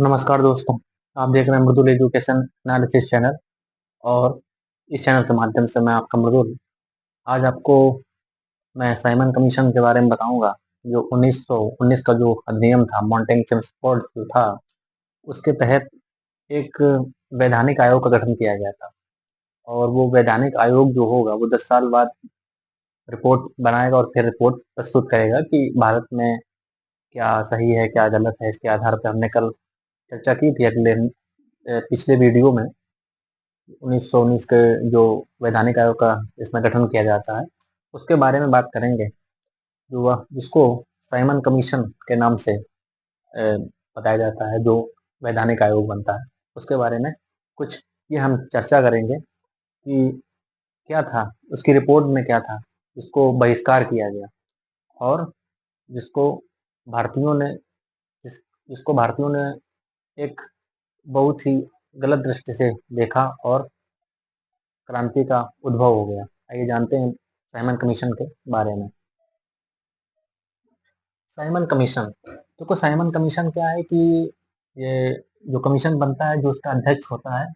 नमस्कार दोस्तों, आप देख रहे हैं मृदुल एजुकेशन एनालिसिस चैनल। और इस चैनल के माध्यम से मैं आपका मृदुल आज आपको मैं साइमन कमीशन के बारे में बताऊंगा। जो 1919 का जो अधिनियम था, मॉन्टेग चेम्सफोर्ड जो था, उसके तहत एक वैधानिक आयोग का गठन किया गया था। और वो वैधानिक आयोग जो होगा वो 10 साल बाद रिपोर्ट बनाएगा और फिर रिपोर्ट प्रस्तुत करेगा कि भारत में क्या सही है क्या गलत है। इसके आधार पर हमने कल चर्चा की थी पिछले वीडियो में 1919 के जो वैधानिक आयोग का इसमें गठन किया जाता है उसके बारे में बात करेंगे, जो वह जिसको साइमन कमीशन के नाम से बताया जाता है। जो वैधानिक आयोग बनता है उसके बारे में कुछ ये हम चर्चा करेंगे कि क्या था उसकी रिपोर्ट में, क्या था जिसको बहिष्कार किया गया और जिसको भारतीयों ने जिसको भारतीयों ने एक बहुत ही गलत दृष्टि से देखा और क्रांति का उद्भव हो गया। आइए जानते हैं साइमन कमीशन के बारे में। साइमन कमीशन, देखो साइमन कमीशन क्या है कि ये जो कमीशन बनता है, जो उसका अध्यक्ष होता है,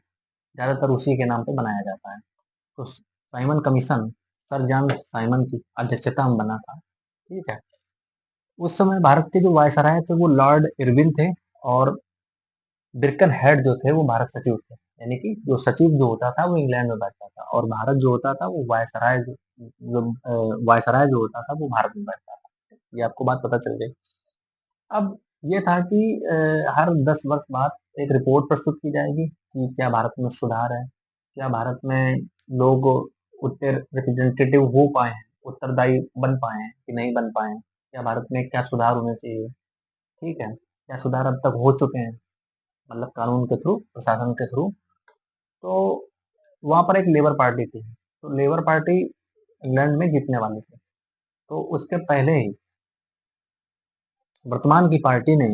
ज्यादातर उसी के नाम पे बनाया जाता है। तो Simon commission sir John Simon की अध्यक्षता में बना था। ठीक है। उस समय भारत के जो वायसराय थे वो लॉर्ड इरविन थे, और बिरकन हेड जो थे वो भारत सचिव थे। यानी कि जो सचिव जो होता था वो इंग्लैंड में बैठता था, और भारत जो होता था वो वायसराय जो होता था वो भारत में बैठता था। ये आपको बात पता चल गई। अब ये था कि हर 10 वर्ष बाद एक रिपोर्ट प्रस्तुत की जाएगी कि क्या भारत में सुधार है, क्या भारत में लोग उतने रिप्रेजेंटेटिव हो पाए हैं, उत्तरदायी बन पाए हैं कि नहीं बन पाए हैं, क्या भारत में क्या सुधार होने चाहिए। ठीक है, क्या सुधार अब तक हो चुके हैं, मतलब कानून के थ्रू, प्रशासन के थ्रू। तो वहां पर एक लेबर पार्टी थी, तो लेबर पार्टी इंग्लैंड में जीतने वाली थी। तो उसके पहले ही वर्तमान की पार्टी ने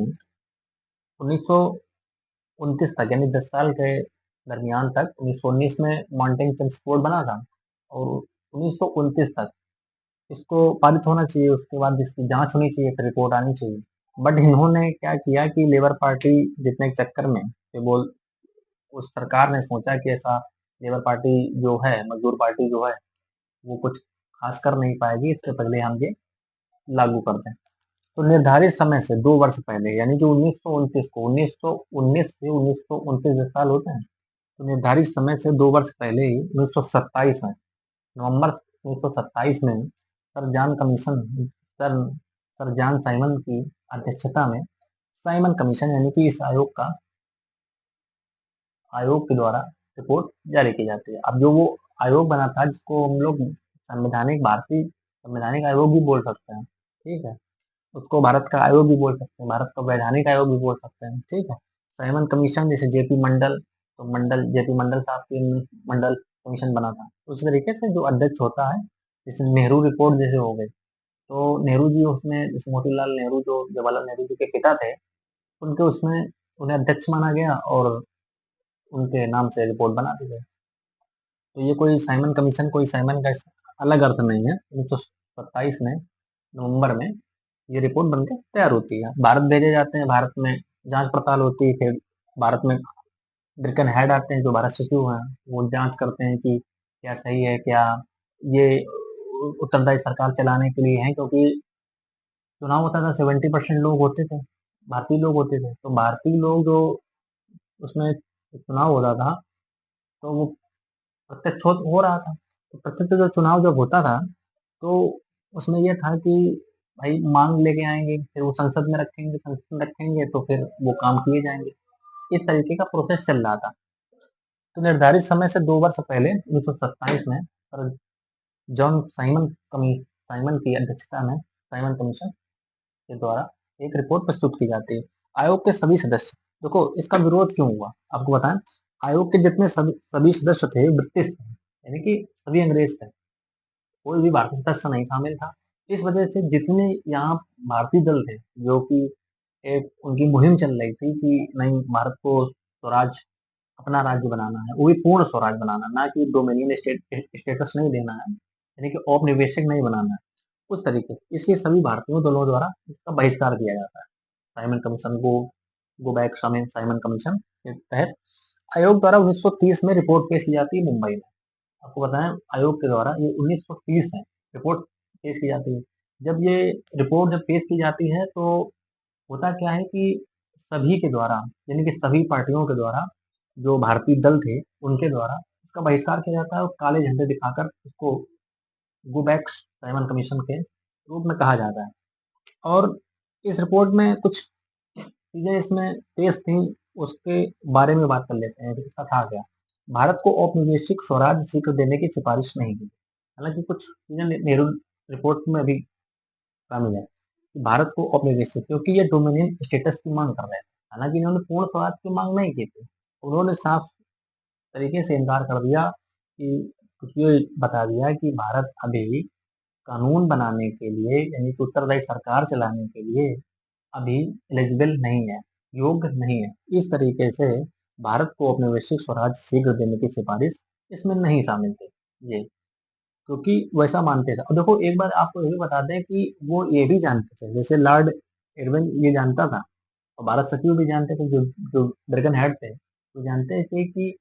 1929 तक, यानी 10 साल के दरमियान तक, 1919 में मॉन्टेग चेम्सफोर्ड बना था, और 1929 तक इसको पारित होना चाहिए, उसके बाद इसकी जांच होनी चाहिए, फिर रिपोर्ट आनी चाहिए। बट इन्होंने क्या किया कि लेबर पार्टी जीतने के चक्कर में ये बोल उस सरकार ने सोचा कि ऐसा लेबर पार्टी जो है, मजदूर पार्टी जो है, वो कुछ खास कर नहीं पाएगी, इससे पहले हम ये लागू कर दें। तो निर्धारित समय से 2 वर्ष पहले, यानी कि 1929 को, 1919 से 1929 10 साल होते हैं, तो निर्धारित समय से 2 वर्ष पहले ही 1927 में, नवंबर 1927 में sir John commission sir sir John Simon की अध्यक्षता में साइमन कमीशन, यानी कि इस आयोग के द्वारा रिपोर्ट जारी की जाती है। अब जो वो आयोग बना था, जिसको हम लोग भारतीय संवैधानिक आयोग भी बोल सकते हैं। ठीक है, उसको भारत का आयोग भी बोल सकते हैं, भारत का वैधानिक आयोग भी बोल सकते हैं। ठीक है। साइमन कमीशन जैसे जेपी मंडल, तो जेपी मंडल साहब की मंडल कमीशन बना था, उसी तरीके से जो अध्यक्ष होता है, जैसे नेहरू रिपोर्ट जैसे हो गई, तो नेहरू जी उसमें, जैसे मोतीलाल नेहरू जो जवाहरलाल नेहरू जी के पिता थे, उनके उसमें उन्हें अध्यक्ष माना गया और उनके नाम से रिपोर्ट बना दी गई। तो ये कोई साइमन कमीशन, कोई साइमन का अलग अर्थ नहीं है। 1927 में नवंबर में ये रिपोर्ट बनकर तैयार होती है, भारत भेजे जाते हैं, भारत में जांच पड़ताल होती है, फिर भारत में ब्रिकन हेड आते हैं जो भारत सचिव हैं, वो जांच करते हैं कि क्या सही है, क्या ये उत्तरदायी सरकार चलाने के लिए है। क्योंकि चुनाव होता था, 70% लोग होते थे, भारतीय लोग होते थे, तो भारतीय लोग जो उसमें चुनाव होता था, तो वो प्रत्यक्ष हो रहा था। तो प्रत्यक्ष जो चुनाव जब होता था, तो उसमें यह था कि भाई मांग लेके आएंगे, फिर वो संसद में रखेंगे तो फिर वो काम किए जाएंगे। इस तरीके का प्रोसेस चल रहा था। तो निर्धारित समय से 2 वर्ष पहले 1927 में सर जॉन साइमन की अध्यक्षता में साइमन कमीशन के द्वारा एक रिपोर्ट प्रस्तुत की जाती है। आयोग के सभी सदस्य, देखो इसका विरोध क्यों हुआ आपको बताएं। आयोग के जितने सभी सदस्य थे ब्रिटिश थे, यानी कि सभी अंग्रेज थे, कोई भी भारतीय सदस्य नहीं शामिल था। इस वजह से जितने यहाँ भारतीय दल थे, जो कि एक उनकी मुहिम चल रही थी कि नहीं, भारत को स्वराज, अपना राज्य बनाना है, वो भी पूर्ण स्वराज बनाना, ना कि डोमिनियन स्टेटस नहीं देना है, यानी कि औपनिवेशिक नहीं बनाना है, उस तरीके से। इसलिए सभी भारतीयों दलों द्वारा इसका बहिष्कार किया जाता है, साइमन कमीशन को गोबैक साइमन कमीशन के तहत आयोग द्वारा 1930 में रिपोर्ट पेश की जाती है मुंबई में। आपको बताएं आयोग के द्वारा ये 1930 में रिपोर्ट पेश की जाती है। जब ये रिपोर्ट जब पेश की जाती है तो होता क्या है कि सभी के द्वारा यानी कि सभी पार्टियों के द्वारा जो भारतीय दल थे उनके द्वारा इसका बहिष्कार किया जाता है और काले झंडे दिखाकर इसको गो बैक साइमन कमीशन के रूप में कहा जाता है। और इस रिपोर्ट में कुछ चीजें इसमें पेश थी, उसके बारे में बात कर लेते हैं कि इसका था क्या। भारत को औपनिवेशिक स्वराज शीघ्र देने की सिफारिश नहीं की। हालांकि कुछ चीजें नेहरू रिपोर्ट में भी शामिल है कि भारत को औपनिवेशिक, क्योंकि ये डोमिनियन स्टेटस की मांग कर रहे थे। हालांकि इन्होंने पूर्ण स्वराज की मांग नहीं की थी, उन्होंने साफ तरीके से इनकार कर दिया कि ये बता दिया कि भारत अभी कानून बनाने के लिए यानी कि उत्तरदायी सरकार चलाने के लिए अभी एलिजिबल नहीं है, योग्य नहीं है। इस तरीके से भारत को अपने वैश्विक स्वराज शीघ्र देने की सिफारिश इसमें नहीं शामिल थी ये, क्योंकि वैसा मानते थे। और देखो एक बार आपको ये भी बता दें कि वो ये भी जानते थे, जैसे लॉर्ड इरविन ये जानता था और भारत सचिव भी जानते थे, जो जो ब्रिगन हेड थे वो जानते थे कि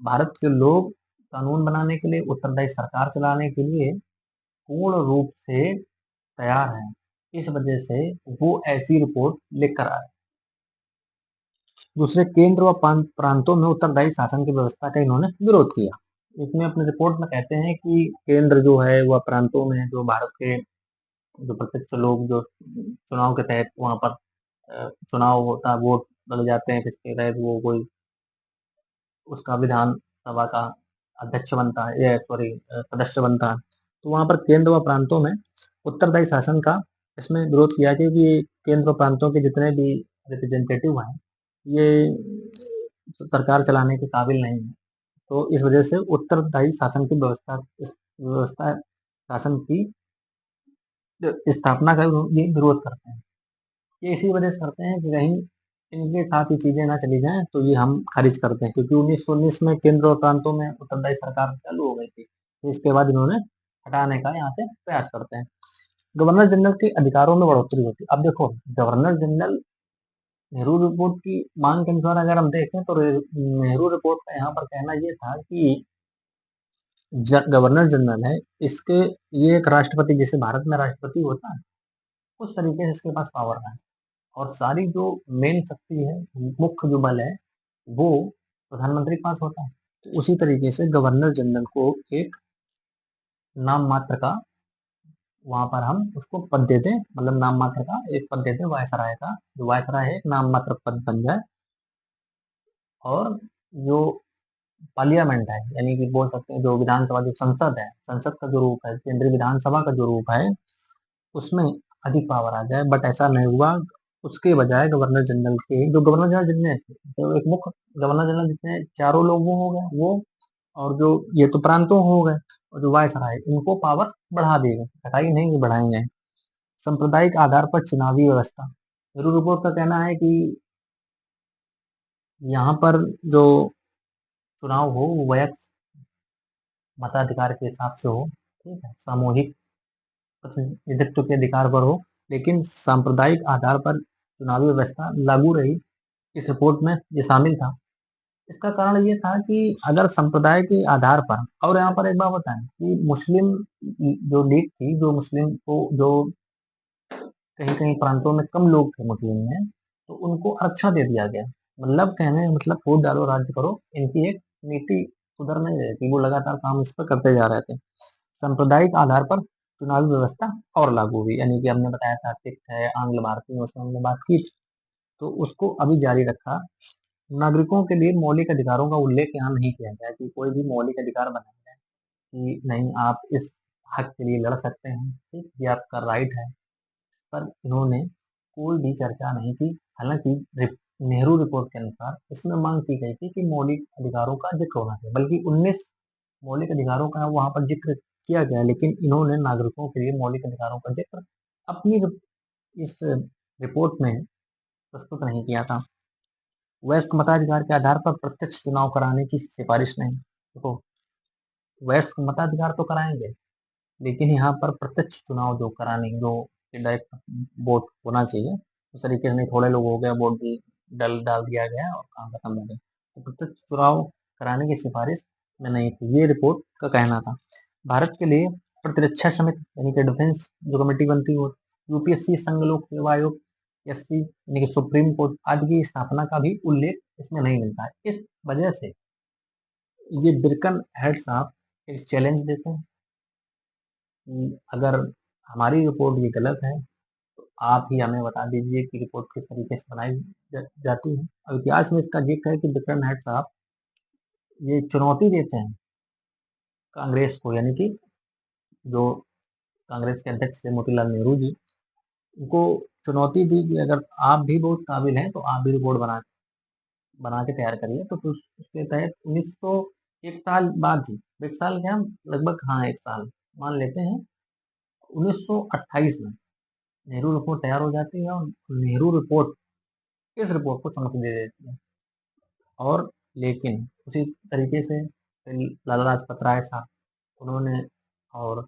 भारत के लोग कानून बनाने के लिए, उत्तरदायी सरकार चलाने के लिए पूर्ण रूप से तैयार हैं। इस वजह से वो ऐसी रिपोर्ट लेकर आए। दूसरे, केंद्र व प्रांतों में उत्तरदायी शासन की व्यवस्था का इन्होंने विरोध किया। इसमें अपने रिपोर्ट में कहते हैं कि केंद्र जो है वह प्रांतों में जो भारत के जो प्रत्यक्ष लोग जो चुनाव के तहत वहां पर चुनाव होता है, वोट डाले जाते हैं जिसके तहत वो कोई उसका विधान सभा का अध्यक्ष बनता है या सॉरी सदस्य बनता है। तो वहां पर केंद्र व प्रांतों में उत्तरदायी शासन का इसमें विरोध किया कि केंद्र व प्रांतों के जितने भी रिप्रेजेंटेटिव हैं ये सरकार चलाने के काबिल नहीं है। तो इस वजह से उत्तरदायी शासन की व्यवस्था, इस व्यवस्था शासन की स्थापना का ये विरोध करते हैं। ये इसी वजह से करते हैं कि कहीं इनके साथ ये चीजें ना चली जाएं, तो ये हम खारिज करते हैं, क्योंकि 1919 में केंद्र और प्रांतों में उत्तरदायी सरकार चालू हो गई थी, तो इसके बाद इन्होंने हटाने का यहाँ से प्रयास करते हैं। गवर्नर जनरल के अधिकारों में बढ़ोतरी होती है। अब देखो गवर्नर जनरल नेहरू रिपोर्ट की मांग के अनुसार अगर हम देखें तो नेहरू रिपोर्ट का यहाँ पर कहना ये था कि गवर्नर जनरल है इसके, ये एक राष्ट्रपति जैसे भारत में राष्ट्रपति होता है उस तरीके से इसके पास पावर है, और सारी जो मेन शक्ति है, मुख्य जो बल है वो प्रधानमंत्री के पास होता है। तो उसी तरीके से गवर्नर जनरल को एक नाम मात्र का वहां पर हम उसको पद देते हैं, मतलब नाम मात्र का एक पद देते हैं वायसराय का, जो वायसराय है एक नाम मात्र पद बन जाए। और जो पार्लियामेंट है यानी कि बोल सकते हैं जो विधानसभा जो संसद है, संसद का जो रूप है, केंद्रीय विधानसभा का जो रूप है उसमें अधिक पावर आ जाए, बट ऐसा नहीं हुआ। उसके बजाय गवर्नर जनरल के जो गवर्नर जनरल जितने थे, तो एक मुख्य गवर्नर जनरल जितने चारों लोग वो हो गए वो, और जो ये तो प्रांतों हो गए, और जो वायसराय इनको पावर बढ़ा दी गई, घटाई नहीं कि बढ़ाई गए। सांप्रदायिक आधार पर चुनावी व्यवस्था, नेहरू रिपोर्ट का कहना है कि यहाँ पर जो चुनाव हो वो वयस्क मताधिकार के हिसाब से हो, ठीक है, सामूहिक प्रतिनिधित्व के अधिकार पर हो, लेकिन सांप्रदायिक आधार पर चुनावी व्यवस्था लागू रही। इस रिपोर्ट में ये शामिल था। इसका कारण ये था कि अगर संप्रदाय के आधार पर, और यहाँ पर एक बात बताएं कि मुस्लिम जो लीग थी, जो मुस्लिम को जो कहीं कहीं प्रांतों में कम लोग थे मुस्लिम में, तो उनको आरक्षण दे दिया गया। मतलब कहने का मतलब वोट डालो राज्य करो, इनकी एक नीति सुधर नहीं रही थी, वो लगातार काम इस पर करते जा रहे थे। सांप्रदायिक आधार पर चुनावी व्यवस्था और लागू हुई, यानी कि हमने बताया था सिख है, आंग्ल भारतीय है, उसमें हमने बात की थी, तो उसको अभी जारी रखा। नागरिकों के लिए मौलिक अधिकारों का उल्लेख यहाँ नहीं किया गया कि कोई भी मौलिक अधिकार बनाया जाए कि नहीं आप इस हक के लिए लड़ सकते हैं, ठीक, ये आपका राइट है, पर इन्होंने कोई भी चर्चा नहीं की। हालांकि नेहरू रिपोर्ट के अनुसार इसमें मांग की गई थी कि मौलिक अधिकारों का जिक्र होना चाहिए, बल्कि 19 मौलिक अधिकारों का वहां पर जिक्र किया गया, लेकिन इन्होंने नागरिकों के लिए मौलिक अधिकारों का जिक्र अपनी इस रिपोर्ट में प्रस्तुत नहीं किया था। वयस्क मताधिकार के आधार पर प्रत्यक्ष चुनाव कराने की सिफारिश नहीं। देखो वयस्क मताधिकार तो कराएंगे, लेकिन यहाँ पर प्रत्यक्ष चुनाव जो कराने जो डायरेक्ट वोट होना चाहिए, उस तरीके से नहीं, थोड़े लोग हो गए वोट भी डल डाल दिया गया और काम खत्म हो गया। तो प्रत्यक्ष चुनाव कराने की सिफारिश में नहीं थी, ये रिपोर्ट का कहना था। भारत के लिए प्रतिरक्षा समिति यानी कि डिफेंस जो कमेटी बनती हो, यूपीएससी, संघ लोक सेवा आयोग, एससी यानी कि सुप्रीम कोर्ट आदि की स्थापना का भी उल्लेख इसमें नहीं मिलता है। इस वजह से ये बिरकन हेड साहब एक चैलेंज देते हैं कि अगर हमारी रिपोर्ट ये गलत है तो आप ही हमें बता दीजिए कि रिपोर्ट किस तरीके से बनाई जाती है। और इतिहास में इसका जिक्र है कि बिक्रम हेड साहब ये चुनौती देते हैं कांग्रेस को, यानी कि जो कांग्रेस के अध्यक्ष थे मोतीलाल नेहरू जी, उनको चुनौती दी कि अगर आप भी बहुत काबिल हैं तो आप भी रिपोर्ट बना के तैयार करिए। तो फिर उसके तहत 1900 एक साल बाद ही, एक साल क्या, लगभग हाँ एक साल मान लेते हैं, 1928 में नेहरू रिपोर्ट तैयार हो जाती है। और नेहरू रिपोर्ट इस रिपोर्ट को चुनौती दे देती है। और लेकिन उसी तरीके से फिर लाला लाजपत राय साहब, उन्होंने, और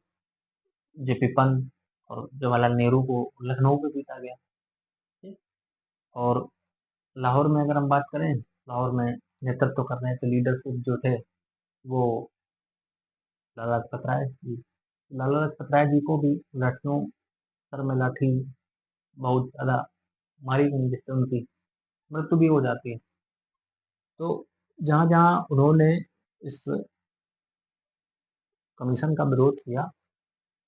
जेपी पंत और जवाहरलाल नेहरू को लखनऊ में जीता गया। ठीक? और लाहौर में अगर हम बात करें, लाहौर में नेतृत्व कर रहे थे, लीडरशिप जो थे वो लाला लाजपत राय जी। लाला लाजपत राय जी को भी लाठियों, सर में लाठी बहुत ज़्यादा मारी गई, जिससे उनकी मृत्यु भी हो जाती है। तो जहाँ जहाँ उन्होंने इस कमीशन का विरोध किया,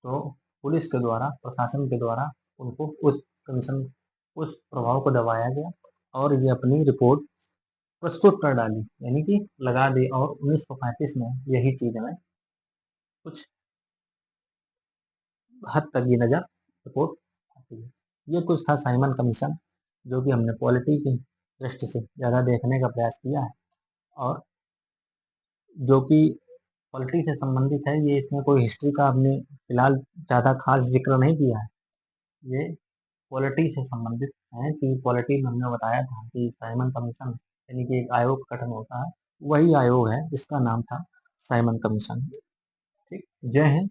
तो पुलिस के द्वारा, प्रशासन के द्वारा उनको उस कमीशन, उस प्रभाव को दबाया गया और ये अपनी रिपोर्ट प्रस्तुत कर डाली, यानी कि लगा दी। और 1935 में यही चीज हमें कुछ हद तक ये नजर रिपोर्ट आती है। ये कुछ था साइमन कमीशन, जो कि हमने पॉलिटी की दृष्टि से ज़्यादा देखने का प्रयास किया है, और जो कि पॉलिटी से संबंधित है। ये इसमें कोई हिस्ट्री का हमने फिलहाल ज़्यादा खास जिक्र नहीं किया है। ये पॉलिटी से संबंधित है कि पॉलिटी में हमने बताया था कि साइमन कमीशन यानी कि एक आयोग का गठन होता है, वही आयोग है जिसका नाम था साइमन कमीशन। ठीक, जय हिंद।